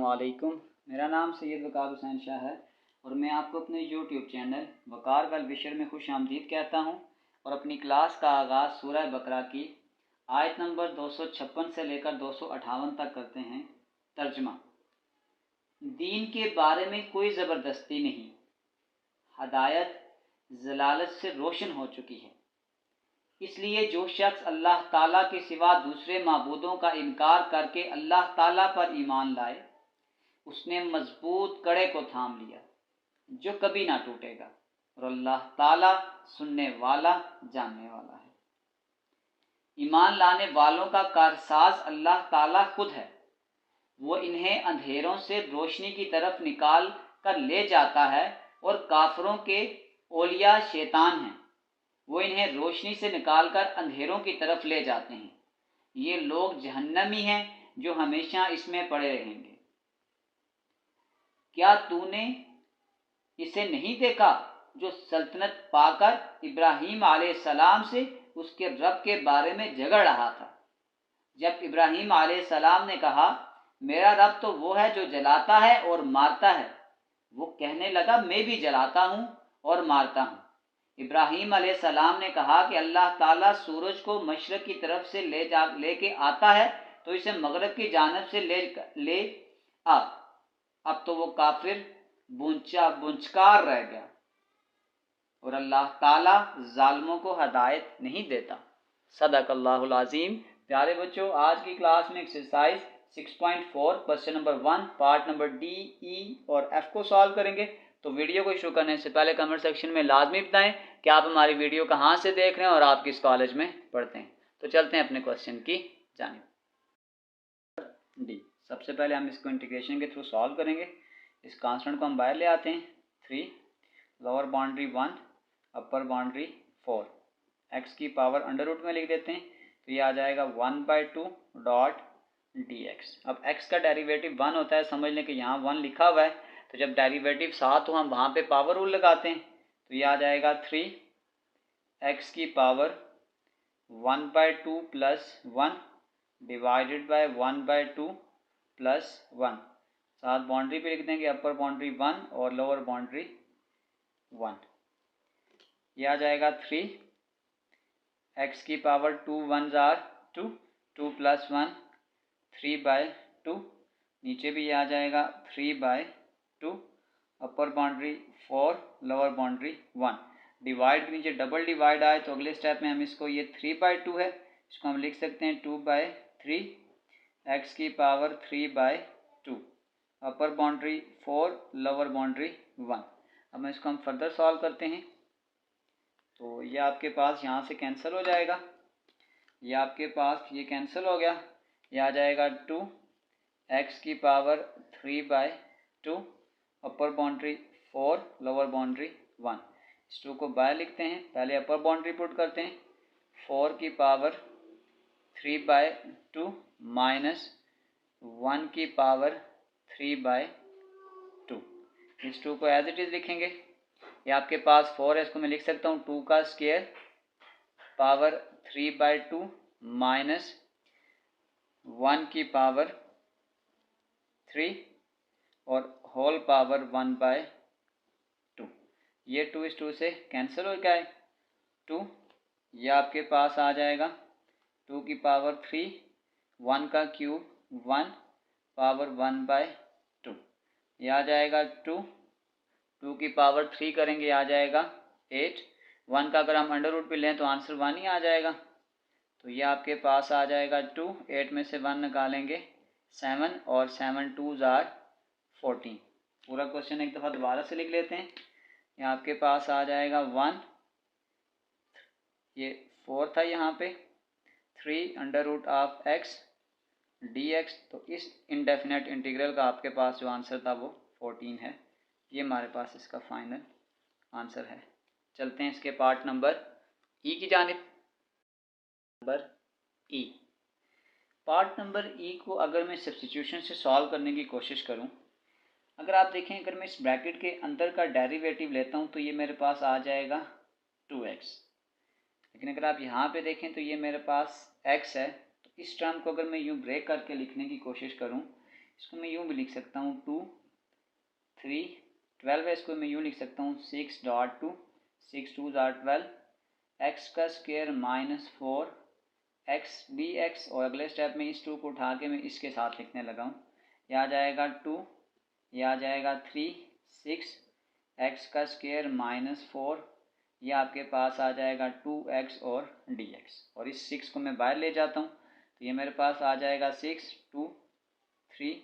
अस्सलामुअलैकुम। मेरा नाम सैयद वकार हुसैन शाह है और मैं आपको अपने यूट्यूब चैनल वकार वल बिशर में खुश आमदीद कहता हूँ और अपनी क्लास का आगाज़ सूरह बकरा की आयत नंबर 256 से लेकर 258 तक करते हैं। तर्जमा। दीन के बारे में कोई ज़बरदस्ती नहीं, हदायत जलालत से रोशन हो चुकी है। इसलिए जो शख्स अल्लाह ताला के सिवा दूसरे माबूदों का इनकार करके अल्लाह ताला पर ईमान लाए, उसने मजबूत कड़े को थाम लिया जो कभी ना टूटेगा और अल्लाह ताला सुनने वाला, जानने वाला है। ईमान लाने वालों का कारसाज अल्लाह ताला खुद है। वो इन्हें अंधेरों से रोशनी की तरफ निकाल कर ले जाता है और काफिरों के औलिया शैतान हैं, वो इन्हें रोशनी से निकालकर अंधेरों की तरफ ले जाते हैं। ये लोग जहन्नमी हैं जो हमेशा इसमें पड़े रहेंगे। क्या तूने इसे नहीं देखा जो सल्तनत पाकर इब्राहीम अलैहिस्सलाम से उसके रब के बारे में झगड़ रहा था? जब इब्राहीम अलैहिस्सलाम ने कहा मेरा रब तो वो है जो जलाता है और मारता है, वो कहने लगा मैं भी जलाता हूँ और मारता हूँ। इब्राहीम अलैहिस्सलाम ने कहा कि अल्लाह ताला सूरज को मशरक़ की तरफ से लेके आता है तो इसे मगरब की जानिब से ले आ। अब तो वो काफिर बुंचकार रह गया और अल्लाह ताला जालिमों को हदायत नहीं देता। सदक़ल्लाहुल अज़ीम। प्यारे बच्चों, आज की क्लास में exercise 6.4 question number 1 part number D, E और एफ को सॉल्व करेंगे। तो वीडियो को शुरू करने से पहले कमेंट सेक्शन में लाजमी बताएं कि आप हमारी वीडियो कहाँ से देख रहे हैं और आप किस कॉलेज में पढ़ते हैं। तो चलते हैं अपने क्वेश्चन की जानिब। डी, सबसे पहले हम इसको इंटीग्रेशन के थ्रू सॉल्व करेंगे। इस कांस्टेंट को हम बाहर ले आते हैं। 3, लोअर बाउंड्री 1, अपर बाउंड्री 4, एक्स की पावर अंडर रूट में लिख देते हैं तो ये आ जाएगा 1/2 डॉट dx। अब x का डेरिवेटिव 1 होता है, समझ लें कि यहाँ 1 लिखा हुआ है, तो जब डेरिवेटिव साथ हो हम वहाँ पे पावर रूल लगाते हैं तो ये आ जाएगा 3 x की power 1/2 plus 1 divided by 1/2 plus 1। साथ बाउंड्री पे लिख देंगे अपर बाउंड्री 1 और लोअर बाउंड्री 1। ये आ जाएगा 3 x की पावर 2 1s are 2, 2 प्लस 1 3/2। नीचे भी ये आ जाएगा 3/2। अपर बाउंड्री 4, लोअर बाउंड्री 1। डिवाइड के नीचे डबल डिवाइड आए तो अगले स्टेप में हम इसको, ये 3/2 है, इसको हम लिख सकते हैं 2/3 x की पावर 3/2। अपर बाउंड्री 4, लोअर बाउंड्री 1। अब इसको हम फर्दर सॉल्व करते हैं तो ये आपके पास यहाँ से कैंसिल हो जाएगा, ये आपके पास ये कैंसिल हो गया। ये आ जाएगा 2 x की पावर 3/2, अपर बाउंड्री 4, लोअर बाउंड्री 1। इस 2 को बाहर लिखते हैं, पहले अपर बाउंड्री पुट करते हैं। 4 की पावर 3/2 माइनस 1 की पावर 3/2। इस 2 को एज इट इज़ लिखेंगे। ये आपके पास 4 है, इसको मैं लिख सकता हूँ 2 का स्क्वायर पावर 3/2 माइनस 1 की पावर 3 और होल पावर 1/2। ये 2 इस 2 से कैंसिल हो गया है 2। ये आपके पास आ जाएगा 2 की पावर 3, 1 का क्यूब 1 पावर 1/2। ये आ जाएगा 2 की पावर 3 करेंगे आ जाएगा 8। 1 का अगर हम अंडर रूट पे लें तो आंसर 1 ही आ जाएगा। तो ये आपके पास आ जाएगा 2, 8 में से 1 निकालेंगे 7 और 7 2s are 14। पूरा क्वेश्चन एक दफ़ा दोबारा से लिख लेते हैं। ये आपके पास आ जाएगा 1, ये 4 था यहाँ पे, 3 under root of x dx। तो इस इनडेफिनेट इंटीग्रल का आपके पास जो आंसर था वो 14 है। ये हमारे पास इसका फाइनल आंसर है। चलते हैं इसके पार्ट नंबर ई की जानिब। नंबर ई, पार्ट नंबर ई को अगर मैं सब्स्टिट्यूशन से सॉल्व करने की कोशिश करूं, अगर आप देखें, अगर मैं इस ब्रैकेट के अंदर का डेरिवेटिव लेता हूं तो ये मेरे पास आ जाएगा 2x। लेकिन अगर आप यहाँ पे देखें तो ये मेरे पास x है, तो इस टर्म को अगर मैं यूँ ब्रेक करके लिखने की कोशिश करूँ, इसको मैं यूँ भी लिख सकता हूँ 2 3 12 है, इसको मैं यूँ लिख सकता हूँ 6.2 6 2 12 एक्स का square minus 4 x D x, और अगले स्टेप में इस 2 को उठा के मैं इसके साथ लिखने लगा हूँ। यह आ जाएगा 2, यह आ जाएगा 3 6 एक्स का स्क्वायर माइनस 4, यह आपके पास आ जाएगा 2x और dx, और इस 6 को मैं बाहर ले जाता हूँ तो ये मेरे पास आ जाएगा 6 2 3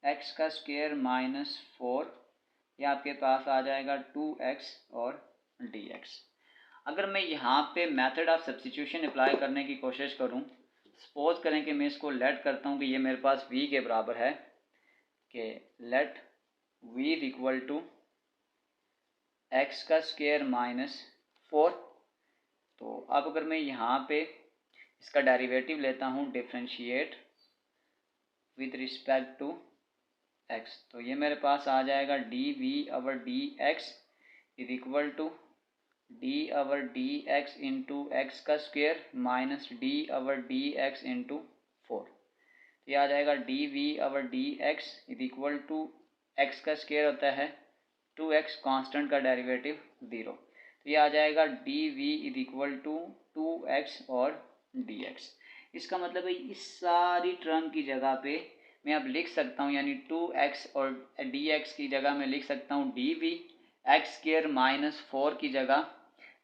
एक्स का स्क्वायर माइनस 4, यह आपके पास आ जाएगा 2x और dx। अगर मैं यहाँ पे मेथड ऑफ सब्स्टिट्यूशन अप्लाई करने की कोशिश करूँ, सपोज करें कि मैं इसको लेट करता हूँ कि ये मेरे पास v के बराबर है, कि let v is equal to x का स्क्वायर माइनस 4। तो अब अगर मैं यहाँ पे इसका डेरिवेटिव लेता हूँ, differentiate with respect to x, तो ये मेरे पास आ जाएगा D we over D x is equal to D over D x into x का square minus d over D x into 4। तो ये आ जाएगा D we over D x is equal to x का स्क्वायर होता है 2x, constant का derivative 0, तो ये आ जाएगा D we is equal to 2x और dx। इसका मतलब है इस सारी टर्म की जगह पे मैं अब लिख सकता हूँ, यानी 2x और dx की जगह मैं लिख सकता हूँ D v, x square minus 4 की जगह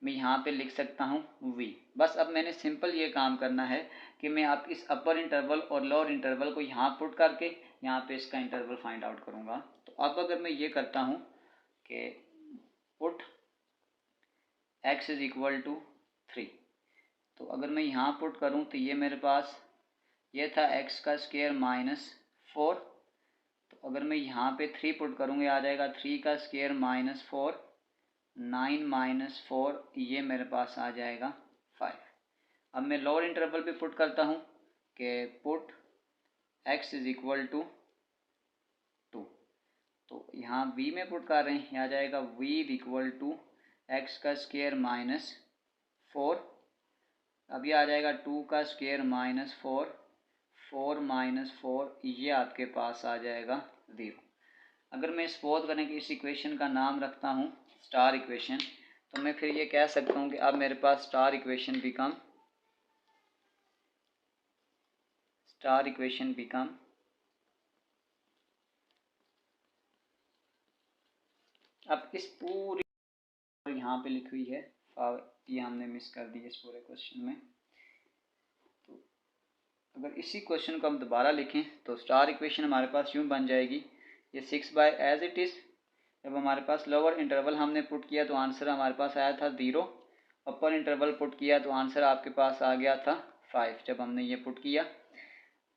मैं यहाँ पे लिख सकता हूँ v। बस अब मैंने सिंपल ये काम करना है कि मैं आप इस अपर इंटरवल और लोअर इंटरवल को यहाँ पुट करके यहाँ पे इसका इंटरवल फाइंड आउट करूँगा। तो अब अगर मैं ये करता हूँ कि put x is equal to 3, तो अगर मैं यहाँ पुट करूँ तो ये मेरे पास ये था x का स्क्वायर माइनस 4, तो अगर मैं यहाँ पे 3 पुट करूँगा आ जाएगा 3 का स्क्वायर माइनस 4, 9 माइनस 4, ये मेरे पास आ जाएगा 5। अब मैं लोअर इंटरवल पे पुट करता हूँ कि put x is equal to 2, तो यहाँ v में पुट कर रहे हैं, यहाँ आ जाएगा v is equal to x का स्क्वायर माइनस 4, अब ये आ जाएगा 2 का स्क्वायर माइनस 4, 4 माइनस 4, ये आपके पास आ जाएगा 0। अगर मैं सपोज करें कि इस इक्वेशन का नाम रखता हूँ स्टार इक्वेशन, तो मैं फिर ये कह सकता हूँ कि अब मेरे पास स्टार इक्वेशन बिकम अब इस पूरी यहाँ पे लिखी हुई है, ये हमने मिस कर दी इस पूरे क्वेश्चन में। तो अगर इसी क्वेश्चन को हम दोबारा लिखें तो स्टार इक्वेशन हमारे पास यूँ बन जाएगी, ये 6 बाय एज इट इज़। जब हमारे पास लोअर इंटरवल हमने पुट किया तो आंसर हमारे पास आया था 0, अपर इंटरवल पुट किया तो आंसर आपके पास आ गया था 5। जब हमने ये पुट किया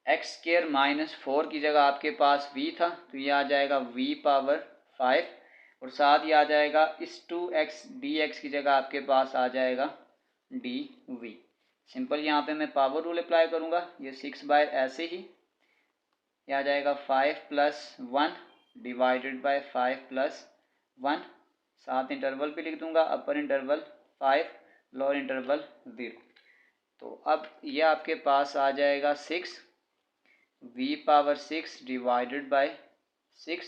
एक्स स्क्वायर माइनस 4 की जगह आपके पास v था, तो ये आ जाएगा v पावर 5, और साथ ही आ जाएगा इस 2x dx की जगह आपके पास आ जाएगा dv। सिंपल यहाँ पे मैं पावर रूल अप्लाई करूँगा, ये 6 बाय ऐसे ही ये आ जाएगा 5 प्लस 1 डिवाइडेड बाय 5 प्लस 1, साथ इंटरवल पे लिख दूंगा, अपर इंटरवल 5, लोअर इंटरवल 0। तो अब ये आपके पास आ जाएगा 6 v पावर 6 डिवाइडेड बाय 6,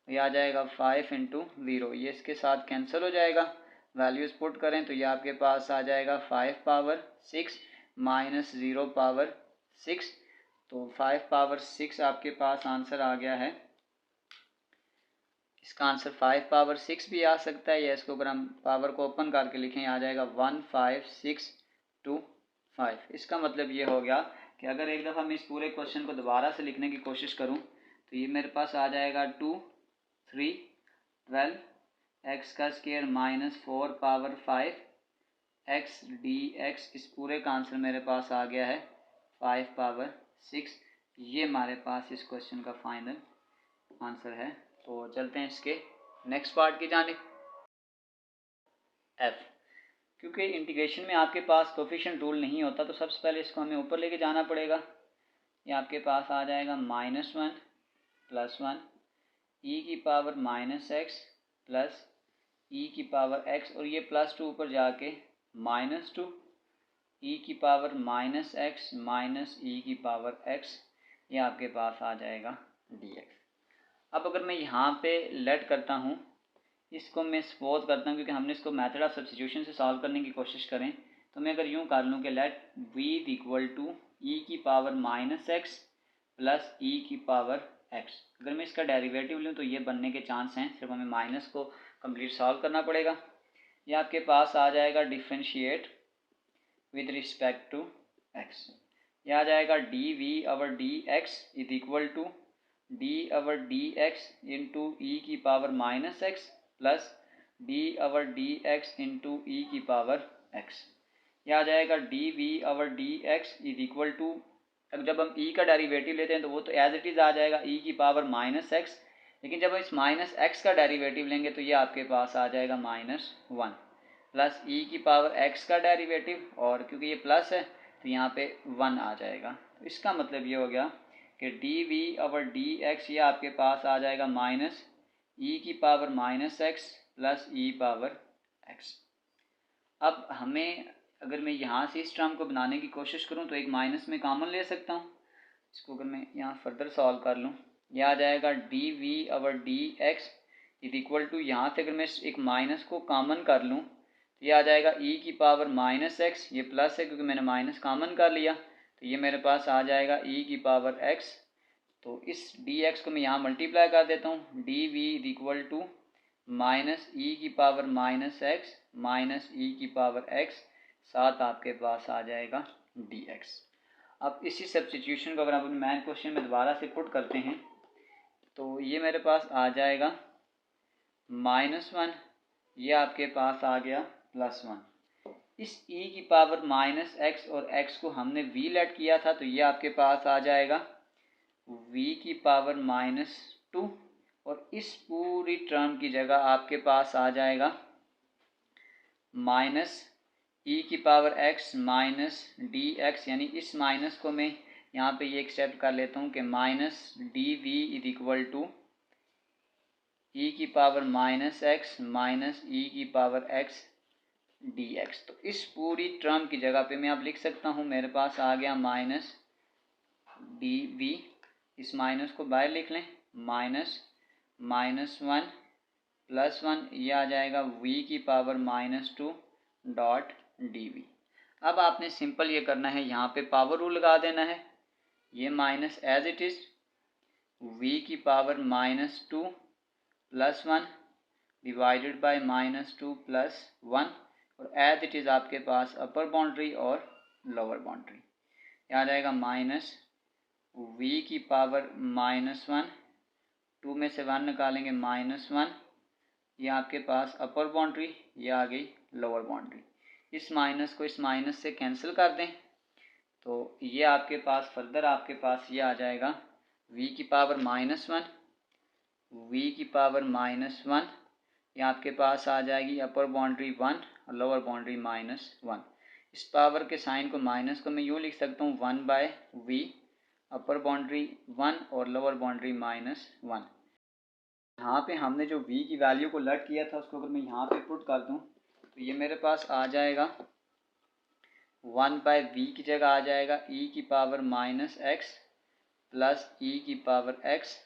ये आ जाएगा 5 इंटू 0, ये इसके साथ कैंसिल हो जाएगा। वैल्यूज़ पुट करें तो ये आपके पास आ जाएगा 5 पावर 6 माइनस 0 पावर 6, तो 5 पावर 6 आपके पास आंसर आ गया है। इसका आंसर 5 पावर 6 भी आ सकता है, या इसको अगर हम पावर को ओपन करके लिखें आ जाएगा 15625। इसका मतलब ये हो गया कि अगर एक दफ़ा मैं इस पूरे क्वेश्चन को दोबारा से लिखने की कोशिश करूं तो ये मेरे पास आ जाएगा 2 3 12 एक्स का square minus 4 power 5 x D x, इस पूरे का आंसर मेरे पास आ गया है 5 पावर 6। ये हमारे पास इस क्वेश्चन का फाइनल आंसर है। तो चलते हैं इसके नेक्स्ट पार्ट की जानिब। एफ, क्योंकि इंटीग्रेशन में आपके पास कोफिशिएंट रूल नहीं होता तो सबसे पहले इसको हमें ऊपर लेके जाना पड़ेगा। ये आपके पास आ जाएगा -1 + 1 ई की पावर -x प्लस ई की पावर x, और ये +2 ऊपर जाके -2 ई की पावर -x माइनस ई की पावर x, ये आपके पास आ जाएगा dx। अब अगर मैं यहाँ पे लेट करता हूँ, इसको मैं सपोज करता हूँ क्योंकि हमने इसको मेथड ऑफ सब्स्टिट्यूशन से सॉल्व करने की कोशिश करें, तो मैं अगर यूँ कर लूँ कि let v equal to E की पावर माइनस एक्स प्लस ई की पावर एक्स। अगर मैं इसका डेरिवेटिव लूँ तो ये बनने के चांस हैं, सिर्फ हमें माइनस को कंप्लीट सॉल्व करना पड़ेगा। ये आपके पास आ जाएगा differentiate with respect to X. ये आ जाएगा D we over D x is equal to D over D x into E की power minus x plus D over D x into E की पावर एक्स। यह आ जाएगा D we over D x is equal to, अब जब हम ई का derivative लेते हैं तो वो तो एज इट इज़ आ जाएगा ई की पावर माइनस एक्स, लेकिन जब हम इस माइनस एक्स का डेरिवेटिव लेंगे तो ये आपके पास आ जाएगा माइनस वन प्लस ई की पावर एक्स का डेरिवेटिव, और क्योंकि ये प्लस है तो यहाँ पे वन आ जाएगा। तो इसका मतलब ये हो गया कि d we over D x ये आपके पास आ जाएगा माइनस ई की power minus x plus e power x. अब हमें अगर मैं यहाँ से इस टर्म को बनाने की कोशिश करूँ तो एक माइनस में कॉमन ले सकता हूँ। इसको अगर मैं यहाँ फर्दर सॉल्व कर लूँ, यह आ जाएगा D we over D x is equal to, यहाँ से अगर मैं एक माइनस को कॉमन कर लूँ तो ये आ जाएगा ई की पावर माइनस एक्स, ये प्लस है क्योंकि मैंने माइनस कॉमन कर लिया, तो ये मेरे पास आ जाएगा ई की पावर एक्स। तो इस डी एक्स को मैं यहाँ मल्टीप्लाई कर देता हूँ, D we is equal to minus ई की पावर माइनस एक्स माइनस ई की पावर एक्स, साथ आपके पास आ जाएगा डी एक्स। अब इसी सब्स्टिट्यूशन को अगर आप मैन क्वेश्चन में दोबारा से पुट करते हैं तो ये मेरे पास आ जाएगा माइनस वन, ये आपके पास आ गया प्लस वन। इस e की पावर माइनस एक्स और x को हमने v लेट किया था, तो ये आपके पास आ जाएगा v की पावर माइनस टू, और इस पूरी टर्म की जगह आपके पास आ जाएगा माइनस ई की power x minus D x, यानी इस माइनस को मैं यहाँ पे ये एक्सेप्ट कर लेता हूँ कि minus D we is equal to E की पावर माइनस एक्स माइनस ई की पावर एक्स डी एक्स। तो इस पूरी टर्म की जगह पे मैं अब लिख सकता हूँ, मेरे पास आ गया माइनस डी वी, इस माइनस को बाहर लिख लें, minus minus one plus one, ये आ जाएगा v की power minus two dot d v. अब आपने सिंपल ये करना है, यहाँ पे पावर रूल लगा देना है, ये minus as it is v की power minus two plus one divided by minus two plus one, और एज इट इज़ आपके पास अपर बाउंड्री और लोअर बाउंड्री। यहाँ आ जाएगा माइनस v की पावर माइनस वन, टू में से वन निकालेंगे माइनस वन, ये आपके पास अपर बाउंड्री, ये आ गई लोअर बाउंड्री। इस माइनस को इस माइनस से कैंसिल कर दें तो ये आपके पास फर्दर आपके पास ये आ जाएगा v की पावर माइनस वन, v की पावर माइनस वन, ये आपके पास आ जाएगी अपर बाउंड्री वन और लोअर बाउंड्री माइनस वन। इस पावर के साइन को माइनस को मैं यूँ लिख सकता हूँ one by v, upper boundary one और लोअर बाउंड्री माइनस वन। यहाँ पे हमने जो v की वैल्यू को लेट किया था उसको अगर मैं यहाँ पे पुट कर दूँ तो ये मेरे पास आ जाएगा वन बाय वी की जगह आ जाएगा e की पावर माइनस एक्स प्लस ई की पावर एक्स,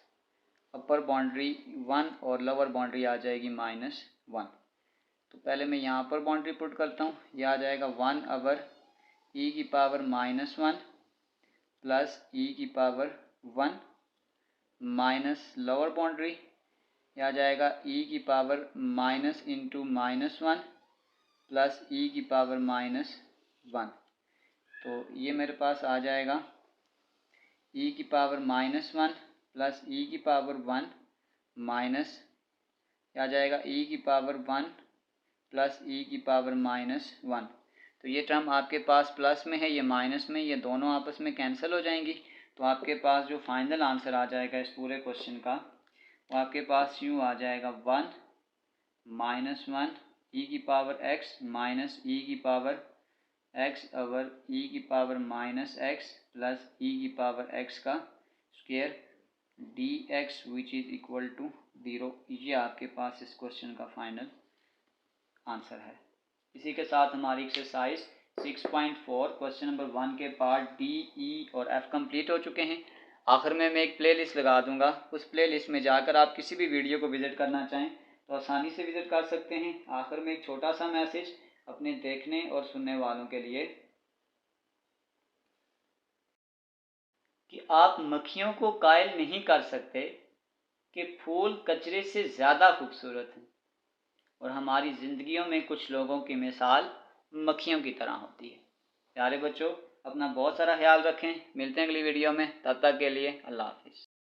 अपर बाउंड्री वन और लोअर बाउंड्री आ जाएगी माइनस वन। तो पहले मैं यहाँ पर बाउंड्री पुट करता हूँ, यह आ जाएगा वन अवर ई की पावर माइनस वन प्लस ई की power one minus lower boundary, यह आ जाएगा ई की power minus into minus one plus ई की पावर माइनस वन। तो ये मेरे पास आ जाएगा ई की पावर माइनस वन प्लस ई की पावर वन माइनस, आ जाएगा ई की पावर वन प्लस ई की पावर माइनस वन। तो ये टर्म आपके पास प्लस में है, ये माइनस में, ये दोनों आपस में कैंसिल हो जाएंगी। तो आपके पास जो फाइनल आंसर आ जाएगा इस पूरे क्वेश्चन का वो आपके पास यूँ आ जाएगा वन माइनस वन ई की पावर एक्स माइनस ई की पावर एक्स ओवर ई की पावर माइनस एक्स प्लस ई की पावर एक्स का square d x which is equal to zero. ये आपके पास इस क्वेश्चन का फाइनल आंसर है। इसी के साथ हमारी एक्सरसाइज 6.4 क्वेश्चन नंबर 1 के पार्ट डी, ई और एफ कंप्लीट हो चुके हैं। आखिर में मैं एक प्लेलिस्ट लगा दूंगा, उस प्लेलिस्ट में जाकर आप किसी भी वीडियो को विज़िट करना चाहें तो आसानी से विज़िट कर सकते हैं। आखिर में एक छोटा सा मैसेज अपने देखने और सुनने वालों के लिए कि आप मक्खियों को कायल नहीं कर सकते कि फूल कचरे से ज़्यादा खूबसूरत हैं और हमारी ज़िंदगियों में कुछ लोगों की मिसाल मक्खियों की तरह होती है। प्यारे बच्चों, अपना बहुत सारा ख्याल रखें। मिलते हैं अगली वीडियो में, तब तक के लिए अल्लाह हाफिज़।